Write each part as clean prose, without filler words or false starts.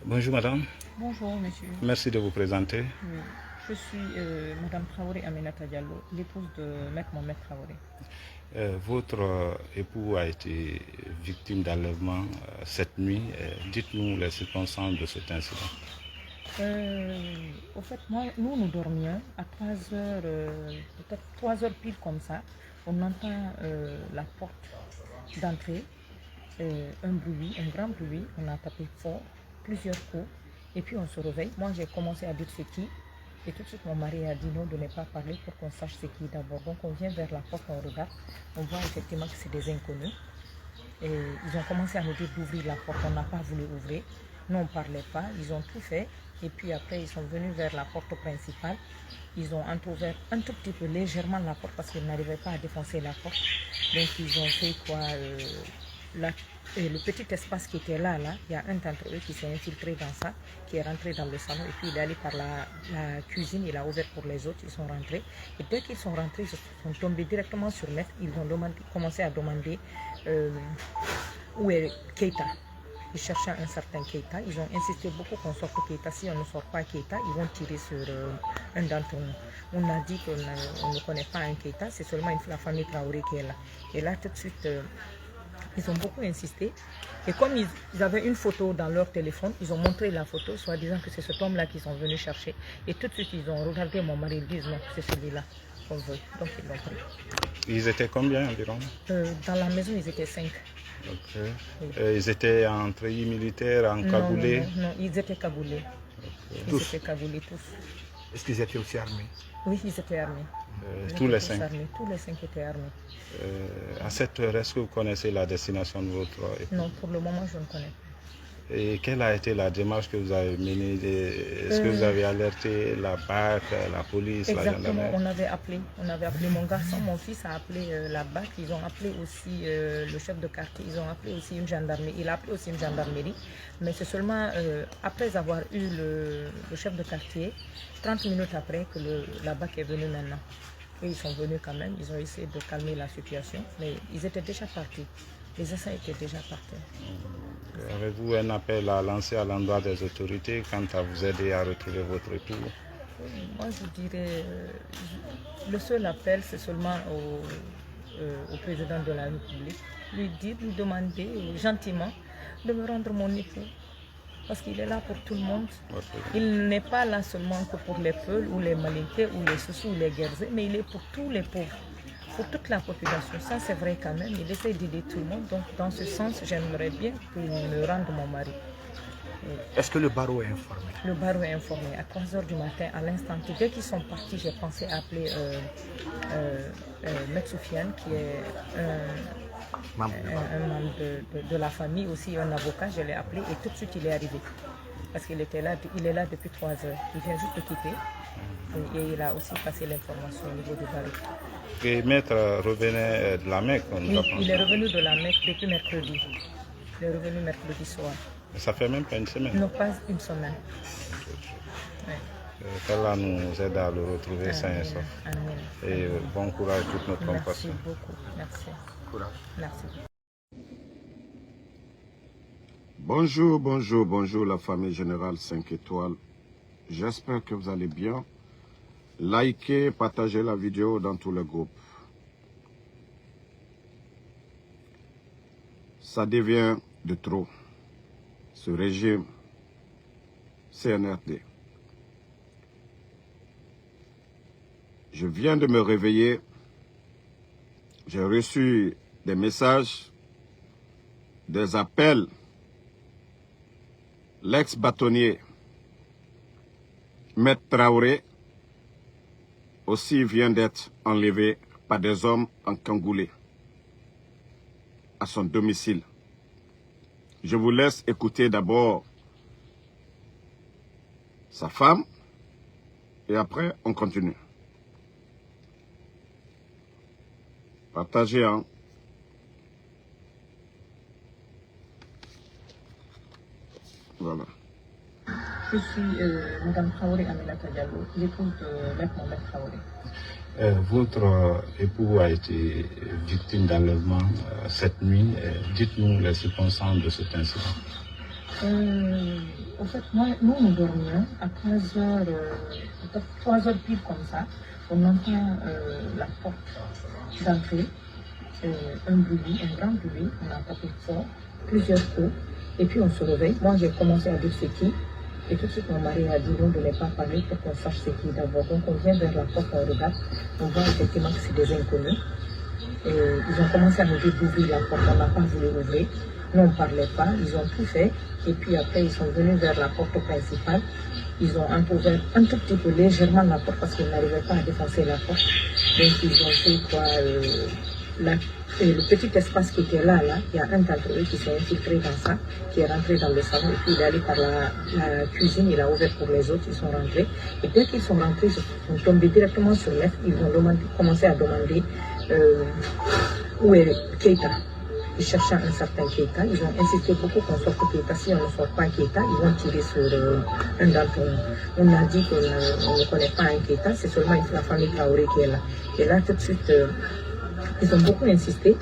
Bonjour madame. Bonjour monsieur. Merci de vous présenter. Oui. Je suis madame Traoré Aminata Diallo, l'épouse de Maître Mohamed Traoré. Votre époux a été victime d'enlèvement cette nuit. Dites-nous les circonstances de cet incident. Au fait, nous dormions à 3 heures, peut-être 3 heures pile comme ça. On entend la porte d'entrée, un bruit, un grand bruit. On a tapé fort, plusieurs coups. Et puis on se réveille. Moi, j'ai commencé à dire c'est qui. Et tout de suite, mon mari a dit non, de ne pas parler pour qu'on sache c'est qui d'abord. Donc on vient vers la porte, on regarde. On voit effectivement que c'est des inconnus. Et ils ont commencé à nous dire d'ouvrir la porte. On n'a pas voulu ouvrir. Nous, on ne parlait pas. Ils ont tout fait. Et puis après, ils sont venus vers la porte principale. Ils ont entrouvert un tout petit peu légèrement la porte parce qu'ils n'arrivaient pas à défoncer la porte. Donc ils ont fait quoi le petit espace qui était là, il y a un d'entre eux qui s'est infiltré dans ça, qui est rentré dans le salon et puis il est allé par la cuisine, il a ouvert pour les autres, ils sont rentrés. Et dès qu'ils sont rentrés, ils sont tombés directement sur Maître, ils ont commencé à demander où est Keita. Ils cherchaient un certain Keita, ils ont insisté beaucoup qu'on sorte Keita. Si on ne sort pas Keita, ils vont tirer sur un d'entre nous. On a dit qu'on ne connaît pas un Keita, c'est seulement la famille Traoré qui est là. Et là, tout de suite, ils ont beaucoup insisté. Et comme ils avaient une photo dans leur téléphone, ils ont montré la photo, soit disant que c'est cet homme-là qu'ils sont venus chercher. Et tout de suite, ils ont regardé mon mari, ils disent non, c'est celui-là qu'on veut. Donc ils l'ont pris. Ils étaient combien environ? Dans la maison, ils étaient 5. Okay. Oui. Ils étaient en treillis militaire, en cagoulé? Non, ils étaient cagoulés. Okay. Ils étaient cagoulés tous. Est-ce qu'ils étaient aussi armés? Oui, ils étaient armés. Tous les 5? Tous les 5 étaient armés. À cette heure, est-ce que vous connaissez la destination de votre époux? Non, pour le moment, je ne connais pas. Et quelle a été la démarche que vous avez menée? Est-ce que vous avez alerté la BAC, la police, la gendarmerie? On avait appelé mon garçon, mon fils a appelé la BAC, ils ont appelé aussi le chef de quartier, ils ont appelé aussi une gendarmerie, il a appelé aussi une gendarmerie, mais c'est seulement après avoir eu le chef de quartier, 30 minutes après que la BAC est venue maintenant. Et ils sont venus quand même, ils ont essayé de calmer la situation, mais ils étaient déjà partis. Les assaillants étaient déjà partis. Avez-vous un appel à lancer à l'endroit des autorités quant à vous aider à retrouver votre époux? Moi, je dirais, le seul appel, c'est seulement au président de la République. Lui demander gentiment de me rendre mon époux. Parce qu'il est là pour tout le monde. Il n'est pas là seulement que pour les Peuls ou les Malinqués ou les Soussous ou les Guerzés, mais il est pour tous les pauvres. Pour toute la population, ça c'est vrai quand même, il essaie d'aider tout le monde, donc dans ce sens, j'aimerais bien qu'il me rende mon mari. Est-ce que le barreau est informé? Le barreau est informé, à 3 h du matin, à l'instant, dès qu'ils sont partis, j'ai pensé appeler Maître Soufiane, qui est un membre de la famille, aussi un avocat, je l'ai appelé et tout de suite il est arrivé. Parce qu'il était là, il est là depuis 3 heures, il vient juste de quitter. Et il a aussi passé l'information au niveau du barreau. Et Maître revenait de la Mecque? Oui, il est revenu de la Mecque depuis mercredi. Il est revenu mercredi soir. Ça fait même pas une semaine? Non, pas une semaine. Oui. Qu'Allah nous aide à le retrouver sain et sauf. Et bon courage, toute notre compassion. Merci beaucoup. Merci. Courage. Merci. Bonjour la famille Générale 5 étoiles. J'espère que vous allez bien. Likez, partagez la vidéo dans tous les groupes. Ça devient de trop. Ce régime CNRD. Je viens de me réveiller. J'ai reçu des messages, des appels. L'ex-bâtonnier Maître Traoré aussi vient d'être enlevé par des hommes en cagoulé à son domicile. Je vous laisse écouter d'abord sa femme et après on continue. Partagez, hein. Voilà. Je suis Mme Traoré Aminata Diallo, l'épouse de Maître Mohamed Traoré. Votre époux a été victime d'enlèvement cette nuit. Dites-nous les circonstances de cet incident. En fait, nous dormions à 3h, peut-être 3h pile comme ça. On entend la porte d'entrée, un bruit, un grand bruit. On a tapé fort, plusieurs coups. Et puis on se réveille. Moi, j'ai commencé à dire c'est qui. Et tout de suite, mon mari a dit non, de ne pas parler pour qu'on sache c'est qui d'abord. Donc on vient vers la porte, on regarde. On voit effectivement que c'est des inconnus. Et ils ont commencé à nous dire d'ouvrir la porte. On n'a pas voulu ouvrir. Nous, on ne parlait pas. Ils ont tout fait. Et puis après, ils sont venus vers la porte principale. Ils ont ouvert un tout petit peu légèrement la porte parce qu'ils n'arrivaient pas à défoncer la porte. Donc ils ont fait quoi le petit espace qui était là, il y a un d'entre eux qui s'est infiltré dans ça, qui est rentré dans le salon, et puis il est allé par la cuisine, il a ouvert pour les autres, ils sont rentrés. Et dès qu'ils sont rentrés, ils sont tombés directement sur l'œuf, ils ont commencé à demander où est Keita. Ils cherchaient un certain Keita, ils ont insisté beaucoup qu'on sorte Keita. Si on ne sort pas Keita, ils vont tirer sur un d'entre nous. On a dit qu'on ne connaît pas un Keita, c'est seulement la famille Traoré qui est là. Et là, tout de suite, ils ont beaucoup insisté.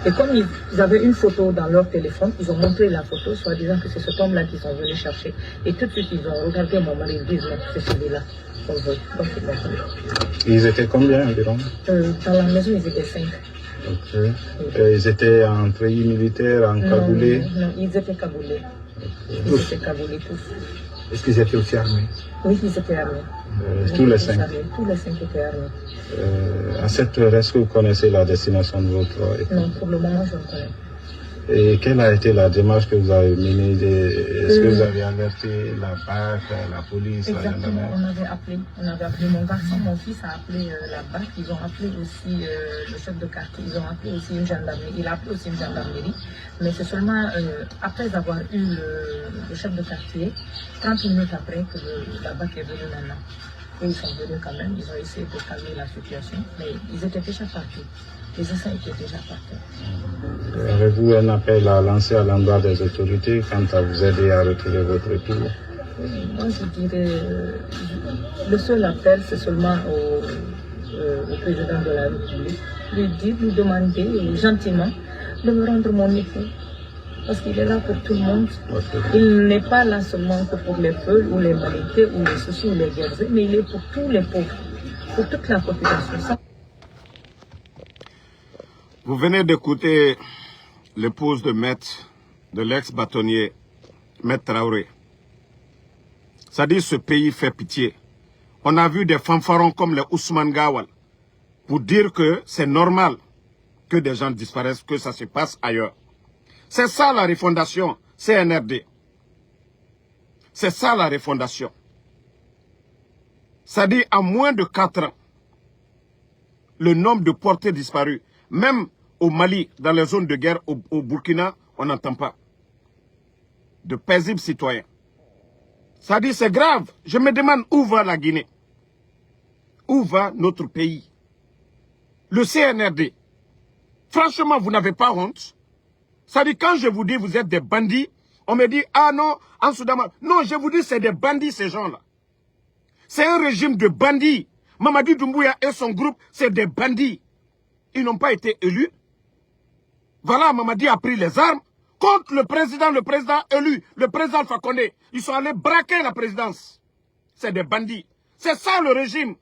Et comme ils avaient une photo dans leur téléphone, ils ont montré la photo, soit disant que c'est cet homme-là qu'ils sont venus chercher. Et tout de suite, ils ont regardé mon mari, ils disent, non, c'est celui-là qu'on veut. Donc, ils l'ont connu. Ils étaient combien environ? Dans la maison, ils étaient 5. Ok. Ils étaient en treillis militaire, en cagoulé? Non, ils étaient cagoulés. Okay. Ils étaient cagoulés tous. Est-ce qu'ils étaient aussi armés? Oui, ils étaient armés. Tous les 5? Tous les 5 étaient armés. À cette heure, est-ce que vous connaissez la destination de votre époux? Non, pour le moment, je ne connais pas. Et quelle a été la démarche que vous avez menée? Est-ce que vous avez alerté la BAC, la police? Exactement, on avait appelé mon garçon, mon fils a appelé la BAC, ils ont appelé aussi le chef de quartier, ils ont appelé aussi une gendarmerie, il a appelé aussi une gendarmerie, mais c'est seulement après avoir eu le chef de quartier, 30 minutes après que la BAC est venue maintenant. Et ils sont venus quand même, ils ont essayé de calmer la situation, mais ils étaient déjà partis. Les assaillants étaient déjà partis. Avez-vous un appel à lancer à l'endroit des autorités quant à vous aider à retrouver votre époux? Moi, je dirais, le seul appel, c'est seulement au président de la République, lui demander gentiment de me rendre mon époux. Parce qu'il est là pour tout le monde. Il n'est pas là seulement que pour les feux ou les malités ou les soucis ou les guerriers, mais il est pour tous les pauvres, pour toute la population. Vous venez d'écouter l'épouse de l'ex-bâtonnier, Maître Traoré. Ça dit, ce pays fait pitié. On a vu des fanfarons comme les Ousmane Gawal pour dire que c'est normal que des gens disparaissent, que ça se passe ailleurs. C'est ça la refondation CNRD. C'est ça la refondation. Ça dit, en moins de 4 ans, le nombre de portés disparus, même au Mali, dans les zones de guerre, au Burkina, on n'entend pas. De paisibles citoyens. Ça dit, c'est grave. Je me demande où va la Guinée. Où va notre pays? Le CNRD. Franchement, vous n'avez pas honte. Ça dit, quand je vous dis vous êtes des bandits, on me dit, ah non, en Soudan. Non, je vous dis, c'est des bandits, ces gens-là. C'est un régime de bandits. Mamadi Doumbouya et son groupe, c'est des bandits. Ils n'ont pas été élus. Voilà, Mamadi a pris les armes contre le président élu, le président Alpha Condé. Ils sont allés braquer la présidence. C'est des bandits. C'est ça le régime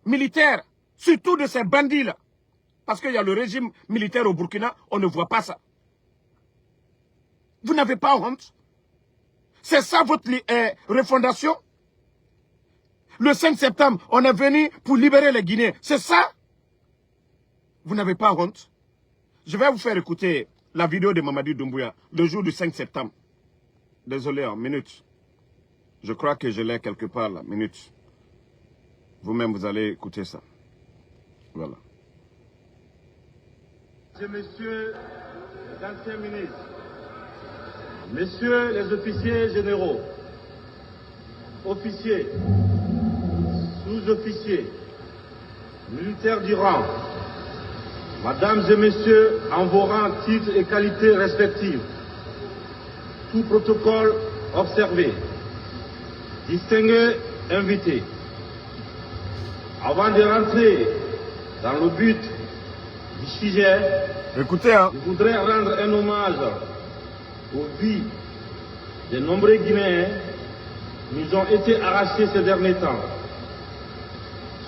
militaire, surtout de ces bandits-là. Parce qu'il y a le régime militaire au Burkina, on ne voit pas ça. Vous n'avez pas honte? C'est ça votre refondation? Le 5 septembre, on est venu pour libérer les Guinéens. C'est ça? Vous n'avez pas honte? Je vais vous faire écouter la vidéo de Mamadi Doumbouya, le jour du 5 septembre. Désolé, en minute. Je crois que je l'ai quelque part, là, minute. Vous-même, vous allez écouter ça. Voilà. Messieurs les anciens ministres, messieurs les officiers généraux, officiers, sous-officiers, militaires du rang, mesdames et messieurs, en vos rangs, titres et qualités respectives, tout protocole observé, distingués invités. Avant de rentrer dans le but du sujet, écoutez, hein. je voudrais rendre un hommage aux vies de nombreux Guinéens nous ont été arrachés ces derniers temps.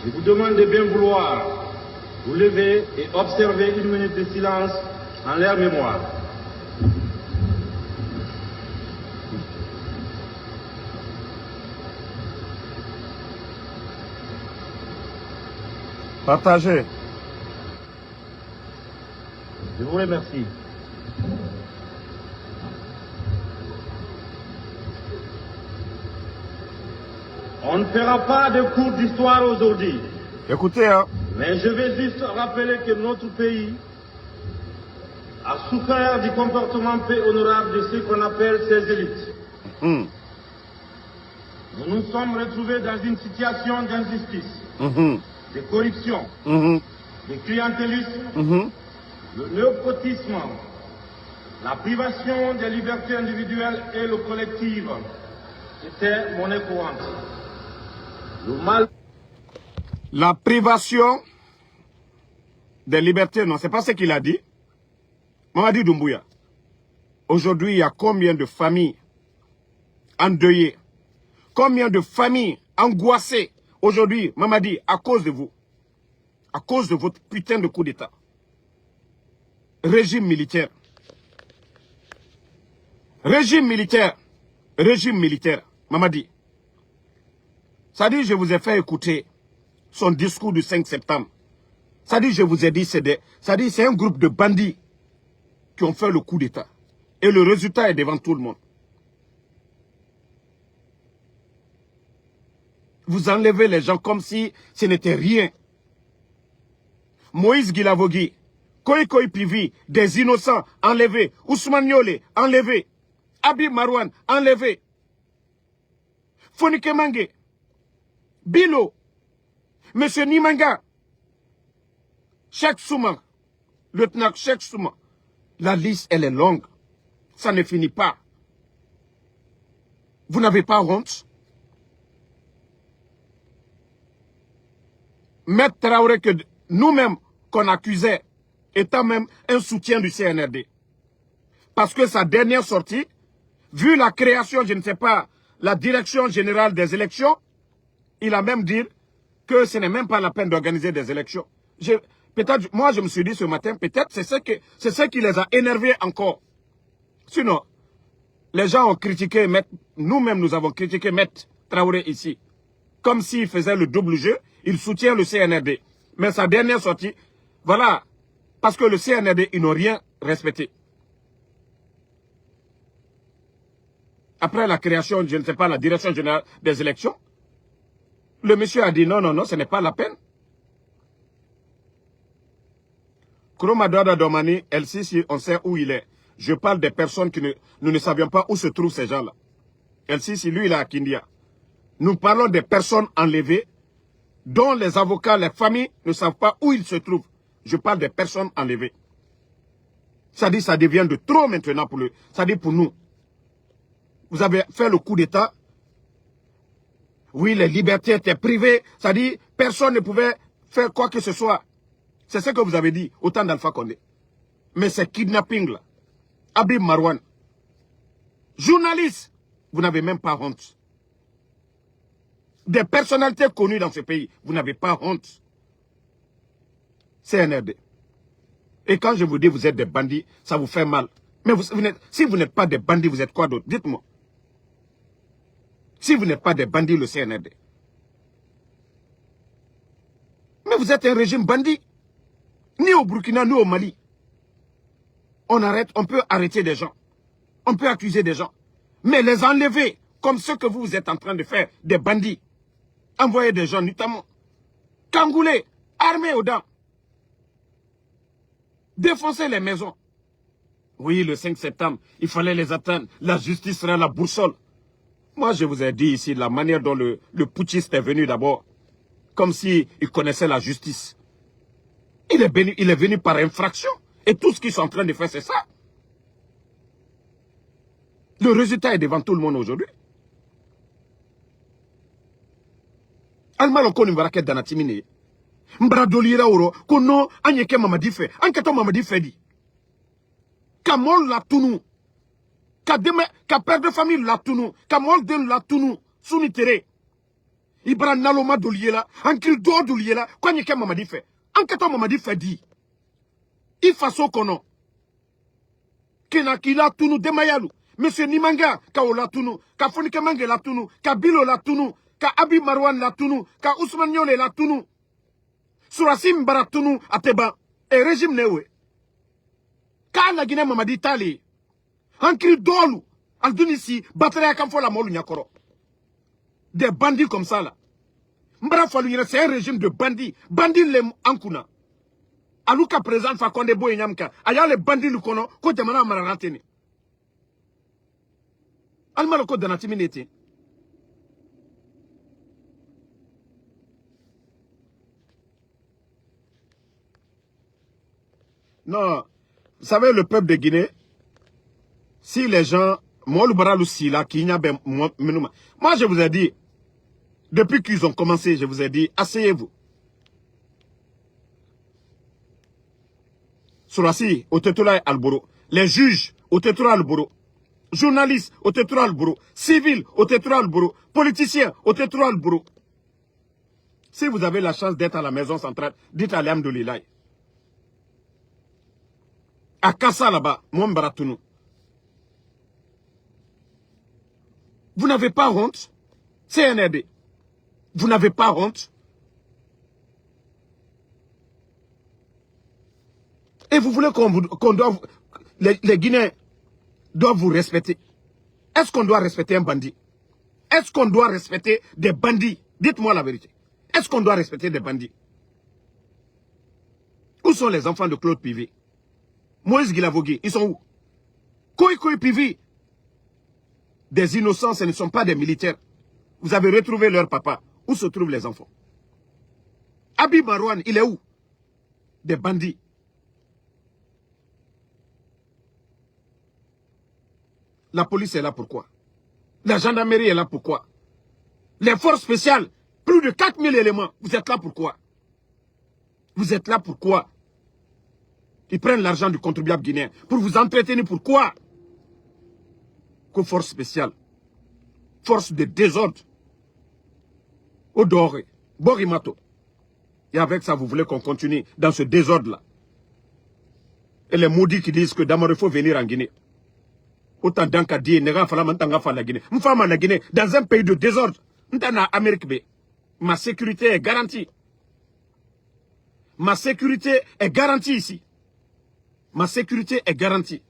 Je vous demande de bien vouloir vous lever et observer une minute de silence en leur mémoire. Partagez. Je vous remercie. On ne fera pas de cours d'histoire aujourd'hui. Écoutez, hein. Mais je vais juste rappeler que notre pays a souffert du comportement peu honorable de ce qu'on appelle ses élites. Nous nous sommes retrouvés dans une situation d'injustice, de corruption, de clientélisme, le népotisme, la privation des libertés individuelles et le collectif. C'était monnaie courante. Le mal... La privation des libertés, non, c'est pas ce qu'il a dit. Mamadi Doumbouya. Aujourd'hui, il y a combien de familles endeuillées? Combien de familles angoissées? Aujourd'hui, Mamadi, à cause de vous. À cause de votre putain de coup d'État. Régime militaire. Régime militaire. Régime militaire. Mamadi. Ça dit, je vous ai fait écouter son discours du 5 septembre. Ça dit, je vous ai dit, c'est un groupe de bandits qui ont fait le coup d'État. Et le résultat est devant tout le monde. Vous enlevez les gens comme si ce n'était rien. Moïse Guilavogui, Koikoi Pivi, des innocents enlevés. Ousmane Yole, enlevé. Abi Marouane, enlevé. Fonike Mange, Bilo, Monsieur Nimanga, Cheikh Souma, lieutenant Cheikh Souma. La liste, elle est longue. Ça ne finit pas. Vous n'avez pas honte? Maître Traoré, que nous-mêmes, qu'on accusait, étant même un soutien du CNRD. Parce que sa dernière sortie, vu la création, je ne sais pas, la direction générale des élections, il a même dit que ce n'est même pas la peine d'organiser des élections. Peut-être, moi je me suis dit ce matin, peut-être c'est ce qui les a énervés encore. Sinon, les gens ont critiqué, nous-mêmes nous avons critiqué Maître Traoré ici. Comme s'il faisait le double jeu, il soutient le CNRD. Mais sa dernière sortie, voilà, parce que le CNRD, ils n'ont rien respecté. Après la création, je ne sais pas, la direction générale des élections, le monsieur a dit non, non, non, ce n'est pas la peine. Kromadada Domani, El-Sisi, on sait où il est. Je parle des personnes que nous ne savions pas où se trouvent ces gens-là. El-Sisi, lui, il est à Kindia. Nous parlons des personnes enlevées, dont les avocats, les familles ne savent pas où ils se trouvent. Je parle des personnes enlevées. Ça dit, ça devient de trop maintenant pour eux. Ça dit pour nous. Vous avez fait le coup d'État. Oui, les libertés étaient privées. Ça dit, personne ne pouvait faire quoi que ce soit. C'est ce que vous avez dit au temps d'Alpha Condé. Mais c'est kidnapping là. Abib Marouane. Journaliste, vous n'avez même pas honte. Des personnalités connues dans ce pays, vous n'avez pas honte. CNRD. Et quand je vous dis vous êtes des bandits, ça vous fait mal. Mais si vous n'êtes pas des bandits, vous êtes quoi d'autre? Dites-moi. Si vous n'êtes pas des bandits, le CNRD. Mais vous êtes un régime bandit. Ni au Burkina, ni au Mali. On peut arrêter des gens. On peut accuser des gens. Mais les enlever, comme ce que vous êtes en train de faire, des bandits. Envoyer des gens, notamment. Cangoulés, armés aux dents. Défoncer les maisons. Oui, le 5 septembre, il fallait les atteindre. La justice sera la boussole. Moi, je vous ai dit ici la manière dont le putschiste est venu d'abord. Comme s'il connaissait la justice. Il est venu par infraction. Et tout ce qu'ils sont en train de faire, c'est ça. Le résultat est devant tout le monde aujourd'hui. Alma koni mbarake danatimine. Mbradolira oro kono anyeke Mamadi fe. Anketo Mamadi fe di. Kamol la tunu. ka père de famille la tunu, ka molden la tunu, suni tere. Ibra naloma doliela, ankil do doliela, kwa nyeke mamadi fait. Anketo mamadi fait di. Il faso kono. Kena ki la tunu demayalu. Monsieur Nimanga, ka o la tunu, ka Fonike Mange la tunu, ka Bilo la tunu, ka Abi Marwan la tunu, ka Ousmane Nyole la tunu. Surasim Baratunu Ateba, et régime newe. Ka la Guinée mamadi tali. Ankil dolu, al dunisi, batteria kamfo la molu nyakoro. Des bandits comme ça là. Mbara Falou, c'est un régime de bandits. Bandits les ankuna. Alouka présent Fakonde Boy Nyamka. Aya les bandits le kono, kote mana mararatene. Alma le code de Natiminete. Non. Vous savez, le peuple de Guinée, si les gens, moi je vous ai dit, depuis qu'ils ont commencé, je vous ai dit, asseyez-vous. Sourassi, au Tétoula Alboro, les juges au Tétoula Alboro, journalistes au Tétoula Alboro, civils au Tétoula Alboro, politiciens au Tétoula Alboro. Si vous avez la chance d'être à la maison centrale, dites à l'Amdoulilay. À Kassa là-bas, Mwambaratounou. Vous n'avez pas honte? CNRD. Vous n'avez pas honte? Et vous voulez qu'on doive... Les Guinéens doivent vous respecter. Est-ce qu'on doit respecter un bandit? Est-ce qu'on doit respecter des bandits? Dites-moi la vérité. Est-ce qu'on doit respecter des bandits? Où sont les enfants de Claude Pivi? Moïse Guilavogui, ils sont où? Koy Pivi. Des innocents, ce ne sont pas des militaires. Vous avez retrouvé leur papa. Où se trouvent les enfants? Abi Marouane, il est où? Des bandits. La police est là pourquoi? La gendarmerie est là pourquoi? Les forces spéciales, plus de 4000 éléments. Vous êtes là pourquoi? Vous êtes là pourquoi? Ils prennent l'argent du contribuable guinéen pour vous entretenir. Pourquoi? Que force spéciale, force de désordre, Odoré, Borimato. Et avec ça, vous voulez qu'on continue dans ce désordre-là. Et les maudits qui disent que d'abord il faut venir en Guinée. Autant d'enca dit, n'est-ce pas la Guinée. Une femme en Guinée, dans un pays de désordre, dans l'Amérique B. Ma sécurité est garantie. Ma sécurité est garantie ici. Ma sécurité est garantie.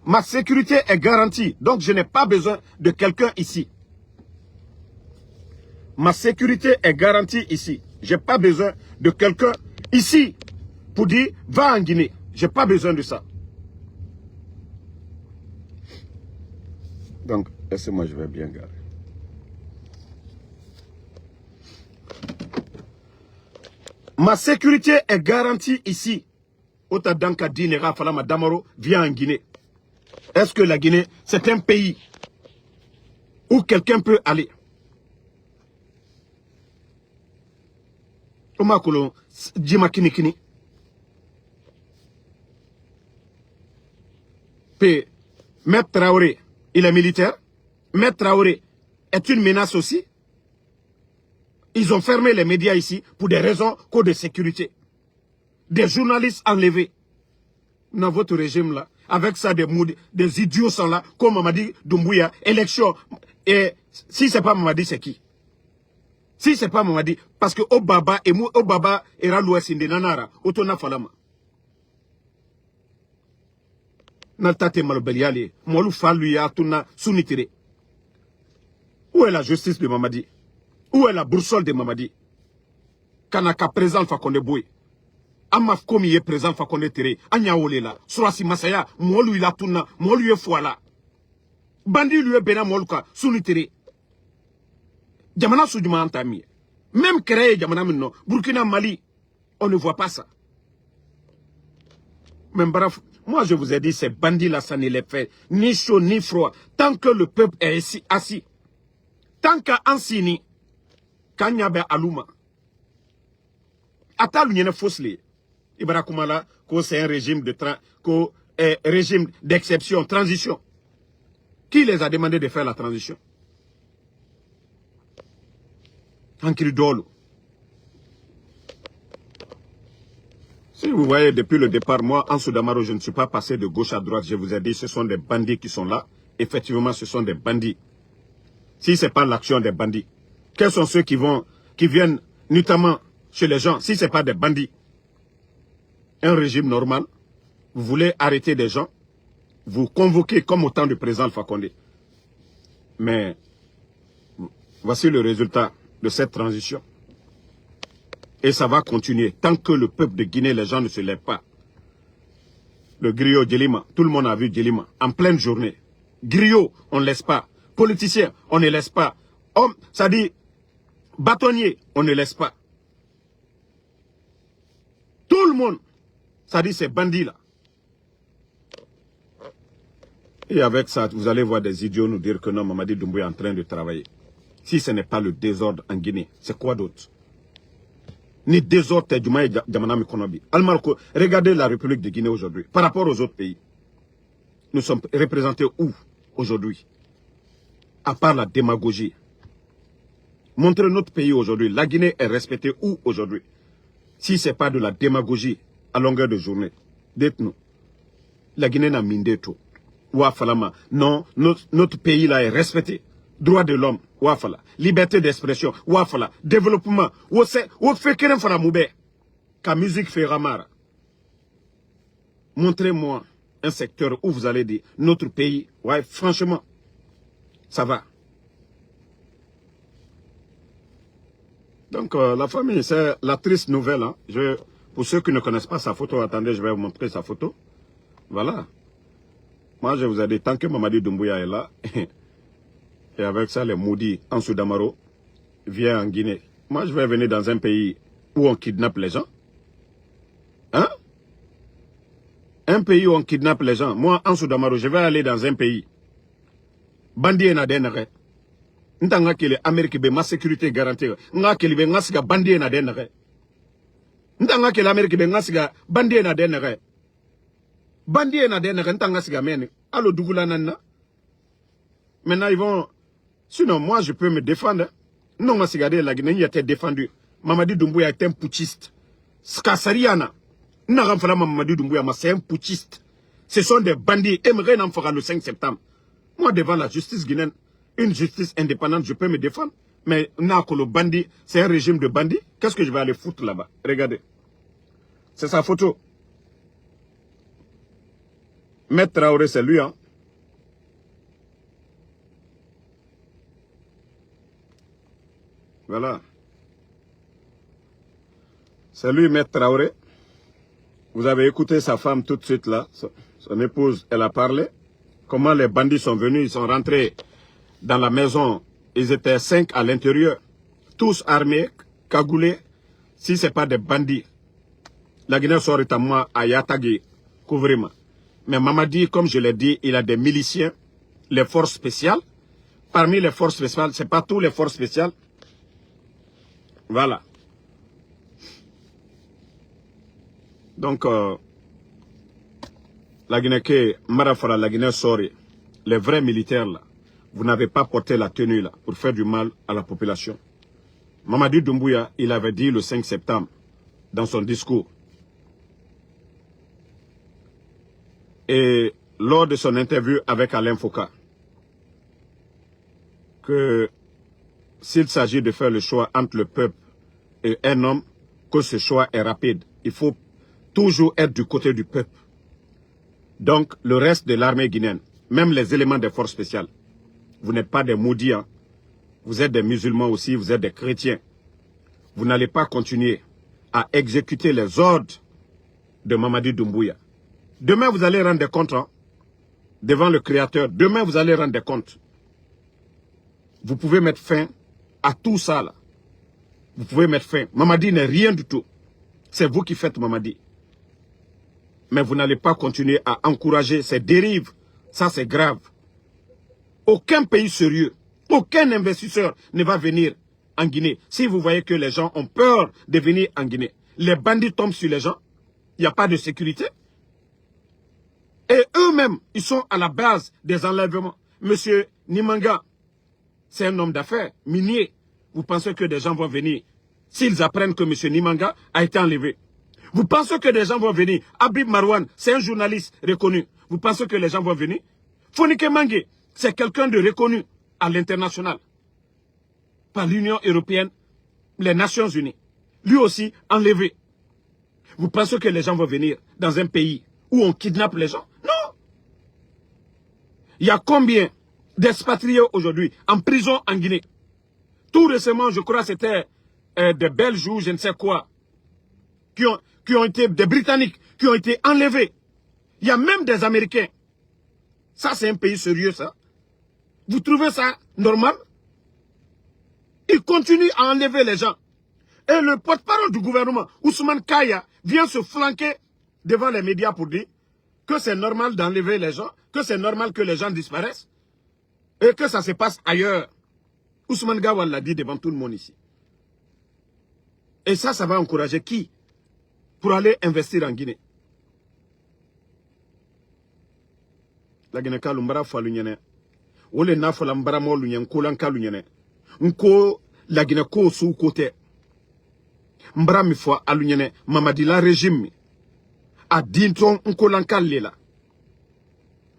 Ma sécurité est garantie. Donc je n'ai pas besoin de quelqu'un ici. Ma sécurité est garantie ici. Je n'ai pas besoin de quelqu'un ici pour dire va en Guinée. Je n'ai pas besoin de ça. Donc, laissez-moi, je vais bien garer. Ma sécurité est garantie ici. Otadanka Dinera Falama Damaro vient en Guinée. Est-ce que la Guinée, c'est un pays où quelqu'un peut aller? Omakolo, Djima Kinikini. Maître Traoré, il est militaire. Maître Traoré est une menace aussi. Ils ont fermé les médias ici pour des raisons de sécurité. Des journalistes enlevés. Dans votre régime là, avec ça des idiots sont là, comme Mamadi Doumbouya, élection. Et si c'est pas Mamadi, c'est qui? Si c'est pas Mamadi, parce que Obaba et Obaba era l'ouest de Nanara, Otona Falama. Naltate Malobeliali, Molu Faluya, Tuna Sunitire. Où est la justice de Mamadi? Où est la boussole de Mamadi? Kanaka présent Fakonde Boué. Amaf komi est présent Fakonde Tere. Anya Olela. Surasi Masaya. Molu ila tuna. Molu ye foala. Bandi lui bena moluka. Sunitire. Jamana Soudjuma Antami. Même créé Jamana Mino. Burkina Mali. On ne voit pas ça. Même bref. Moi je vous ai dit, ces bandits là, ça ne les fait ni chaud ni froid. Tant que le peuple est ici, assis. Tant qu'Ansini. Kanyabe Aluma. Atal n'y a fausse. Ibarakumala, que c'est un régime de train, que régime d'exception, transition. Qui les a demandé de faire la transition? Ankridolo. Si vous voyez depuis le départ, moi, en Soudamaro, je ne suis pas passé de gauche à droite. Je vous ai dit, ce sont des bandits qui sont là. Effectivement, ce sont des bandits. Si ce n'est pas l'action des bandits, quels sont ceux qui viennent notamment chez les gens, si ce n'est pas des bandits? Un régime normal, vous voulez arrêter des gens, vous convoquez comme au temps du président Alpha Condé. Mais voici le résultat de cette transition. Et ça va continuer tant que le peuple de Guinée, les gens ne se lèvent pas. Le griot Djelima, tout le monde a vu Djelima, en pleine journée. Griot, on ne laisse pas. Politiciens, on ne laisse pas. Homme, ça dit, bâtonnier, on ne laisse pas. Tout le monde, ça dit ces bandits-là. Et avec ça, vous allez voir des idiots nous dire que non, Mamadi Doumbouya est en train de travailler. Si ce n'est pas le désordre en Guinée, c'est quoi d'autre? Ni désordre, regardez la République de Guinée aujourd'hui. Par rapport aux autres pays, nous sommes représentés où aujourd'hui? À part la démagogie. Montrez notre pays aujourd'hui. La Guinée est respectée où aujourd'hui? Si ce n'est pas de la démagogie à longueur de journée, dites-nous. La Guinée n'a mindé tout. Ouafalama. Non, notre pays là est respecté. Droit de l'homme. Ouafala. Liberté d'expression. Ouafala. Développement. Ka musique fait ramara. Montrez-moi un secteur où vous allez dire notre pays. Ouais, franchement, ça va. Donc, la famille, c'est la triste nouvelle. Hein. Pour ceux qui ne connaissent pas sa photo, attendez, je vais vous montrer sa photo. Voilà. Moi, je vous ai dit, tant que Mamadi Doumbouya est là, et avec ça, les maudits en Soudamaro viennent en Guinée. Moi, je vais venir dans un pays où on kidnappe les gens. Hein? Un pays où on kidnappe les gens. Moi, en Soudamaro, je vais aller dans un pays. Bandit na denere. Ntanga kele Amérique be ma sécurité garantie. Nga kele be ngasiga bandit na denere. Ntanga kele Amérique be ngasiga bandit na denere. Bandit na denere ntanga siga meni. Allo dugula nanna. Maintenant ils vont. Sinon moi je peux me défendre. Non ngasiga de la Guinée il était défendu. Mamadi Doumbouya est un putschiste. Skasariana. Naramfala Mamadi Doumbouya c'est un putschiste. Ce sont des bandits. Aimerait n'en fera le 5 septembre. Moi, devant la justice guinéenne, une justice indépendante, je peux me défendre. Mais Nakolo bandit, c'est un régime de bandits. Qu'est-ce que je vais aller foutre là-bas? Regardez. C'est sa photo. Maître Traoré, c'est lui, hein. Voilà. C'est lui, Maître Traoré. Vous avez écouté sa femme tout de suite là. Son épouse, elle a parlé. Comment les bandits sont venus, ils sont rentrés dans la maison. Ils étaient 5 à l'intérieur. Tous armés, cagoulés. Si ce n'est pas des bandits, la Guinée serait à moi à Yatagi, couvrez-moi. Mais Mamadi, comme je l'ai dit, il a des miliciens, les forces spéciales. Parmi les forces spéciales, ce n'est pas tous les forces spéciales. Voilà. Donc, la Guinée qui Marafara, la Guinée Sori, les vrais militaires là, vous n'avez pas porté la tenue là pour faire du mal à la population. Mamadi Doumbouya, il avait dit le 5 septembre dans son discours. Et lors de son interview avec Alain Foucault, que s'il s'agit de faire le choix entre le peuple et un homme, que ce choix est rapide. Il faut toujours être du côté du peuple. Donc, le reste de l'armée guinéenne, même les éléments des forces spéciales, vous n'êtes pas des maudits, hein. Vous êtes des musulmans aussi, vous êtes des chrétiens. Vous n'allez pas continuer à exécuter les ordres de Mamadi Doumbouya. Demain, vous allez rendre des comptes hein, devant le Créateur. Demain, vous allez rendre des comptes. Vous pouvez mettre fin à tout ça, là. Vous pouvez mettre fin. Mamadi n'est rien du tout. C'est vous qui faites Mamadi. Mais vous n'allez pas continuer à encourager ces dérives. Ça, c'est grave. Aucun pays sérieux, aucun investisseur ne va venir en Guinée. Si vous voyez que les gens ont peur de venir en Guinée, les bandits tombent sur les gens, il n'y a pas de sécurité. Et eux-mêmes, ils sont à la base des enlèvements. Monsieur Nimanga, c'est un homme d'affaires, minier. Vous pensez que des gens vont venir s'ils apprennent que monsieur Nimanga a été enlevé? Vous pensez que des gens vont venir? Habib Marwan, c'est un journaliste reconnu. Vous pensez que les gens vont venir? Fonike Mange, c'est quelqu'un de reconnu à l'international. Par l'Union européenne, les Nations Unies. Lui aussi, enlevé. Vous pensez que les gens vont venir dans un pays où on kidnappe les gens? Non. Il y a combien d'expatriés aujourd'hui en prison en Guinée? Tout récemment, je crois que c'était des Belges ou je ne sais quoi, qui ont été, des Britanniques, qui ont été enlevés. Il y a même des Américains. Ça, c'est un pays sérieux, ça. Vous trouvez ça normal? Ils continuent à enlever les gens. Et le porte-parole du gouvernement, Ousmane Kaya, vient se flanquer devant les médias pour dire que c'est normal d'enlever les gens, que c'est normal que les gens disparaissent, et que ça se passe ailleurs. Ousmane Gawal l'a dit devant tout le monde ici. Et ça va encourager qui pour aller investir en Guinée? La Guinée kalumbara falunyene. Ole na falambara mo lunyen kolanka lunyene. Nko la Guinée ko sous côté. Mbra mi fo alunyene Mamadila régime a dinton nkolanka lela.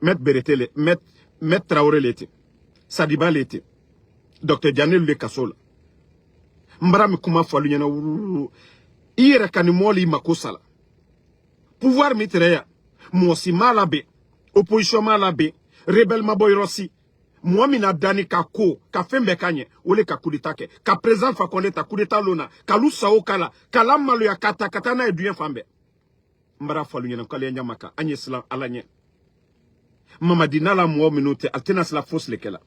Met Beretele, met Traoré l'été. Sadiba l'été. Dr Diané le Kassola. Mbra mi kuma fo alunyene wuru. Ire kanimoli makosala. Pouvoir mitreya. Mosi malabe. Opposition malabe. Rebel maboy rossi. Moi mina dani ka ko. Ka fembe kanye. Ole ka kuditake. Ka présent fakonde ta kudita lona. Ka lusa okala. Ka lamalo ya kata katana eduyen fambe. Mbara falu nyena kale nyamaka. Anye sila alanye. Mamadina la mwa minute. Altena sila fos lekela.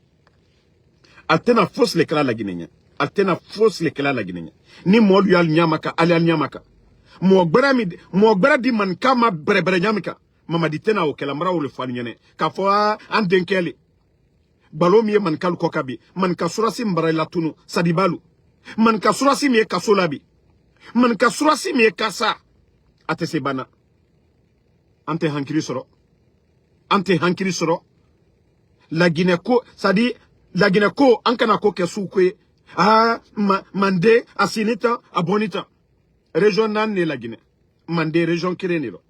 Altena fos lekela la Guinée. Altena fos lekela la Guinée. Ni mwa lu yal nyamaka. Ali al nyamaka. Mwa di man kama bre nyamika. Mamadi tena okela mbara ule falu nyene. Ka fwa an denkele. Balomi man kal kokabi. Man kasurasi mbara la tunu. Sadibalu. Man kasurasi miye kasolabi. Man kasurasi miye kasa. Ate sebana. Ante hankiri soro. Ante hankiri soro. La Guinée ko, ça dit, la Guinée ko, ankana ko kesukwe. Ah, mande, asinita, abonita. Région nan ne la Guinée. Mande, région kireniro.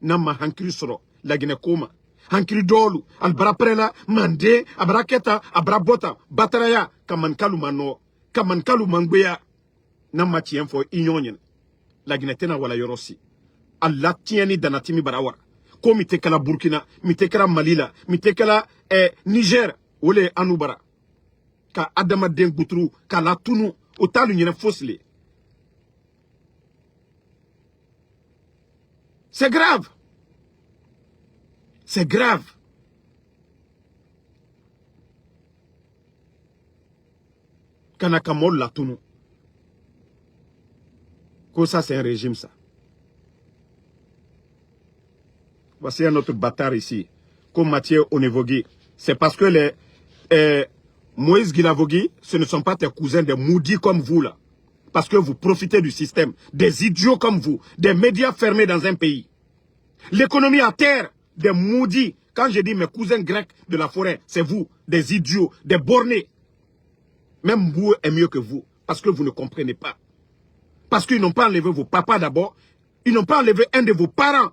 Nama hankiri soro. La Guinée koma. Hankiri dolu. Albra prela, mande, abraketa, abrabota. Bataraya, kamankalu mano. Kamankalu mangbeya. Nama tienfo inyonyen. La Guinée tena wala yorosi. Allah tieni danatimi barawara. Ko mitekala Burkina, mitekala Malila, mitekala Niger, ole anubara. Ka Adama Den Boutru, ka la tunu, otalu nyene fosle. C'est grave. C'est grave. Kanaka mol la tunu. Ko ça c'est un régime ça. Voici un autre bâtard ici, comme Mathieu Onevogui. C'est parce que les Moïse Guilavogui, ce ne sont pas tes cousins des maudits comme vous là. Parce que vous profitez du système. Des idiots comme vous. Des médias fermés dans un pays. L'économie à terre, des maudits. Quand je dis mes cousins grecs de la forêt, c'est vous, des idiots, des bornés. Même vous est mieux que vous. Parce que vous ne comprenez pas. Parce qu'ils n'ont pas enlevé vos papas d'abord. Ils n'ont pas enlevé un de vos parents.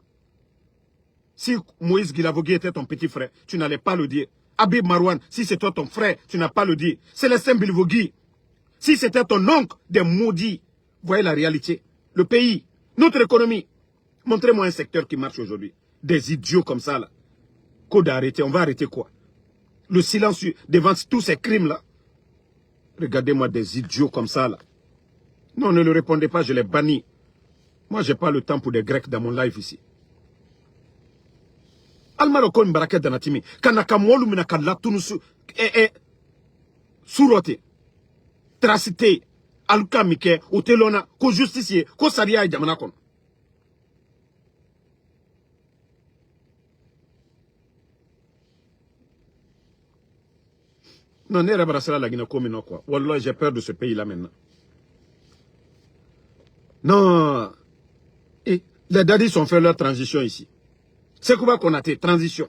Si Moïse Guilavogui était ton petit frère, tu n'allais pas le dire. Habib Marwan, si c'est toi ton frère, tu n'as pas le dire. Célestin Bilvogui, si c'était ton oncle, des maudits. Voyez la réalité. Le pays, notre économie. Montrez-moi un secteur qui marche aujourd'hui. Des idiots comme ça, là. Code arrêté, on va arrêter quoi? Le silence devant tous ces crimes-là. Regardez-moi des idiots comme ça, là. Non, ne le répondez pas, je les bannis. Moi, je n'ai pas le temps pour des Grecs dans mon live ici. Almaroko mbarake danatimi kanaka molu minaka latunusu surote tracité aluka mike otelona ko justicier ko saria jamana kon non ne rebrasera la Guinée comme non quoi. Wallah j'ai peur de ce pays là maintenant. Non et les dadis ont fait leur transition ici. Sekouba Konaté, transition.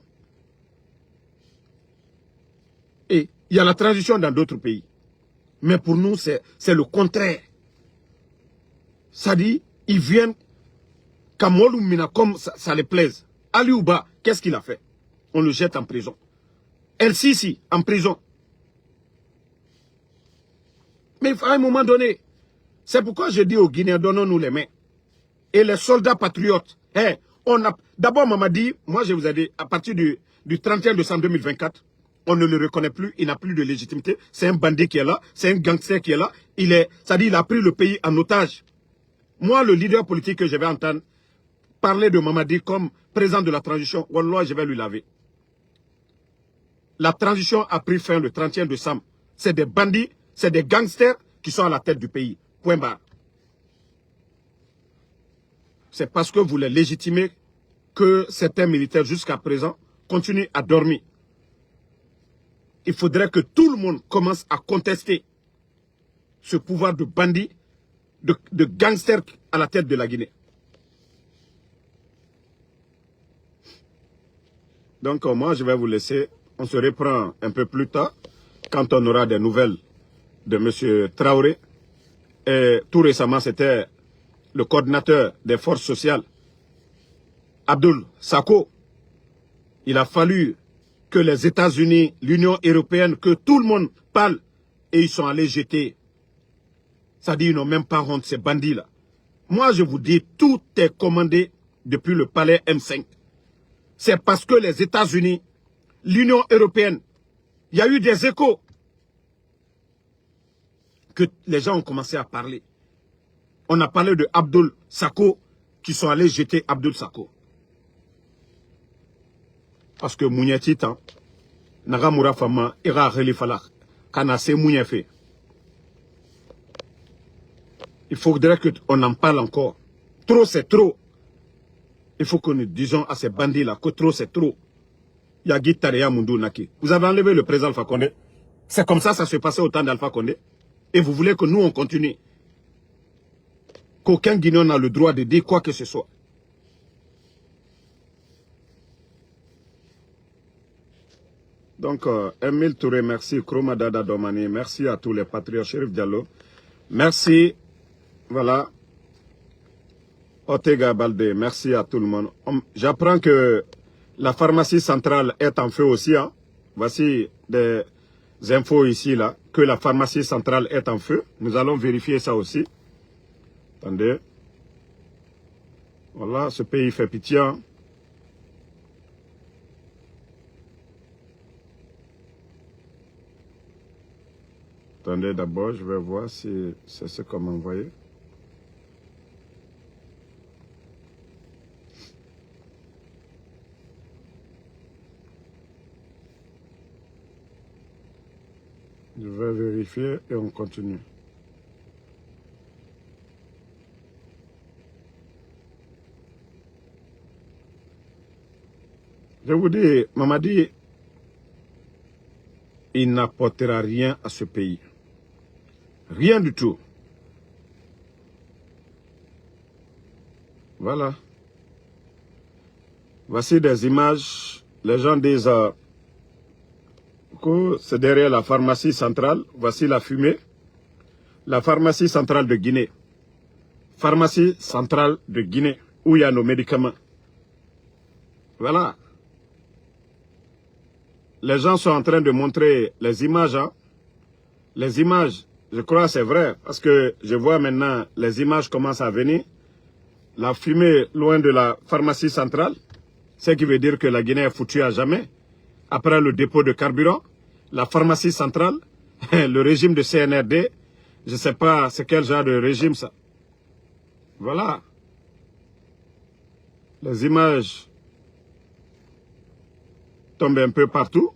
Et il y a la transition dans d'autres pays. Mais pour nous, c'est le contraire. Ça dit, ils viennent Kamolou Mina comme ça les plaise. Ali Ouba, qu'est-ce qu'il a fait? On le jette en prison. El Sisi, en prison. Mais à un moment donné, c'est pourquoi je dis aux Guinéens, donnons-nous les mains. Et les soldats patriotes, d'abord Mamadi, moi je vous ai dit, à partir du 31 décembre 2024, on ne le reconnaît plus, il n'a plus de légitimité. C'est un bandit qui est là, c'est un gangster qui est là. Il a pris le pays en otage. Moi, le leader politique que je vais entendre parler de Mamadi comme président de la transition, Wallah, je vais lui laver. La transition a pris fin le 31 décembre. C'est des bandits, c'est des gangsters qui sont à la tête du pays. Point barre. C'est parce que vous les légitimez que certains militaires jusqu'à présent continuent à dormir. Il faudrait que tout le monde commence à contester ce pouvoir de bandits, de gangsters à la tête de la Guinée. Donc moi, je vais vous laisser. On se reprend un peu plus tard, quand on aura des nouvelles de M. Traoré. Et tout récemment, c'était le coordinateur des forces sociales, Abdoul Sako. Il a fallu que les États-Unis, l'Union européenne, que tout le monde parle. Et ils sont allés jeter. Ça dit, ils n'ont même pas honte, ces bandits-là. Moi, je vous dis, tout est commandé depuis le palais M5. C'est parce que les États-Unis, l'Union européenne, il y a eu des échos que les gens ont commencé à parler. On a parlé de Abdoul Sako qui sont allés jeter Abdoul Sako. Parce que Mouniatitan, Nagamura Fama, Ira Relifala, Kanase Mouniafé. Il faudrait qu'on en parle encore. Trop, c'est trop. Il faut que nous disions à ces bandits-là que trop, c'est trop. Yagi Tareya Mundu Naki. Vous avez enlevé le président Alpha Condé. C'est comme ça se passait au temps d'Alpha Condé. Et vous voulez que nous, on continue. Qu'aucun Guinéen n'a le droit de dire quoi que ce soit. Donc, Emile Touré, merci. Kroma Dada Domani, merci à tous les patriotes. Chérif Diallo, merci. Voilà. Otega Baldé, merci à tout le monde. J'apprends que la pharmacie centrale est en feu aussi. Hein. Voici des infos ici, là, que la pharmacie centrale est en feu. Nous allons vérifier ça aussi. Attendez. Voilà, ce pays fait pitié. Hein. Attendez d'abord, je vais voir si c'est ce qu'on m'a envoyé. Je vais vérifier et on continue. Je vous dis, Mamadi, il n'apportera rien à ce pays. Rien du tout. Voilà. Voici des images. Les gens disent que c'est derrière la pharmacie centrale. Voici la fumée. La pharmacie centrale de Guinée. Pharmacie centrale de Guinée, où il y a nos médicaments. Voilà. Les gens sont en train de montrer les images. Hein. Les images, je crois que c'est vrai, parce que je vois maintenant les images commencent à venir. La fumée loin de la pharmacie centrale, ce qui veut dire que la Guinée est foutue à jamais. Après le dépôt de carburant, la pharmacie centrale, le régime de CNRD, je ne sais pas c'est quel genre de régime ça. Voilà. Les images tombent un peu partout.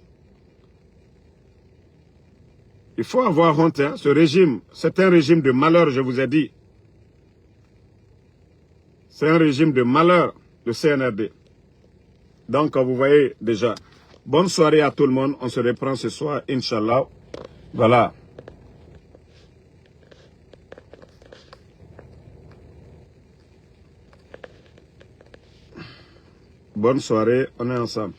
Il faut avoir honte, hein. Ce régime, c'est un régime de malheur, je vous ai dit. C'est un régime de malheur, le CNRD. Donc, vous voyez déjà. Bonne soirée à tout le monde. On se reprend ce soir, Inch'Allah. Voilà. Bonne soirée, on est ensemble.